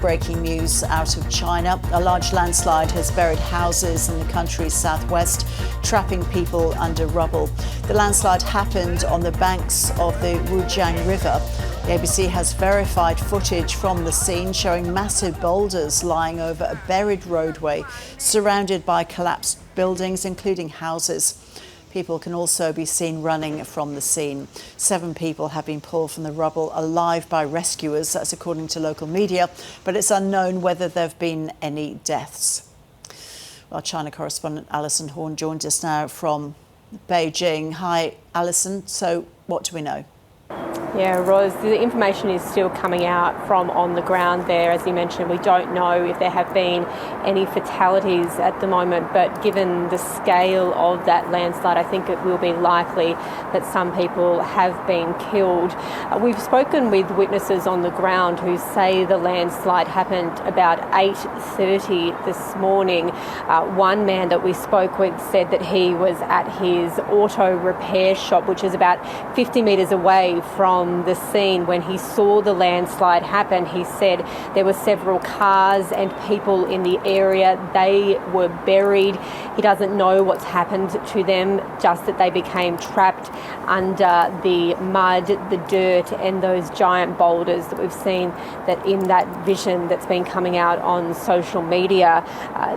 Breaking news out of China. A large landslide has buried houses in the country's southwest, trapping people under rubble. The landslide happened on the banks of the Rujiang River. The ABC has verified footage from the scene showing massive boulders lying over a buried roadway surrounded by collapsed buildings, including houses. People can also be seen running from the scene. 7 people have been pulled from the rubble alive by rescuers, that's according to local media, but it's unknown whether there have been any deaths. Well, China correspondent Alison Horn joins us now from Beijing. Hi, Alison. So what do we know? Yeah, Roz, the information is still coming out from on the ground there. As you mentioned, we don't know if there have been any fatalities at the moment, but given the scale of that landslide, I think it will be likely that some people have been killed. We've spoken with witnesses on the ground who say the landslide happened about 8:30 this morning. One man that we spoke with said that he was at his auto repair shop, which is about 50 metres away from the scene when he saw the landslide happen. He said there were several cars and people in the area. They were buried. He doesn't know what's happened to them, just that they became trapped under the mud, the dirt and those giant boulders that we've seen that in that vision that's been coming out on social media.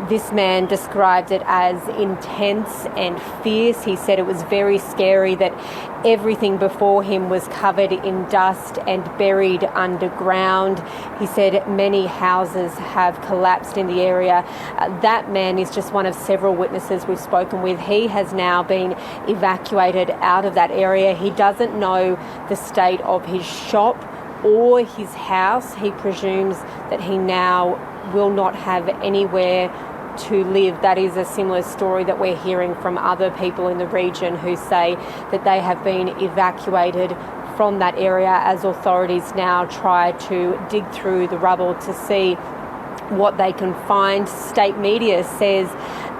This man described it as intense and fierce. He said it was very scary, that everything before him was covered in dust and buried underground. He said many houses have collapsed in the area. That man is just one of several witnesses we've spoken with. He has now been evacuated out of that area. He doesn't know the state of his shop or his house. He presumes that he now will not have anywhere to live. That is a similar story that we're hearing from other people in the region who say that they have been evacuated from that area as authorities now try to dig through the rubble to see what they can find. State media says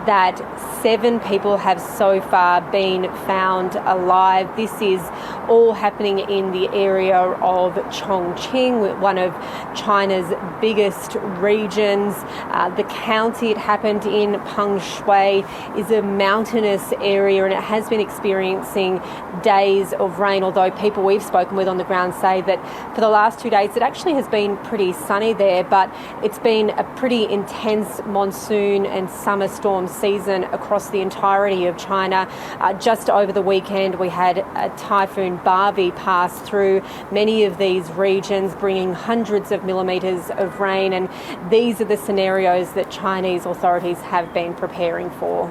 that 7 people have so far been found alive. This is all happening in the area of Chongqing, one of China's biggest regions. The county it happened in, Pengshui, is a mountainous area and it has been experiencing days of rain, although people we've spoken with on the ground say that for the last 2 days it actually has been pretty sunny there, but it's been a pretty intense monsoon and summer storm season across the entirety of China. Just over the weekend we had a typhoon Barbie pass through many of these regions, bringing hundreds of millimetres of rain, and these are the scenarios that Chinese authorities have been preparing for.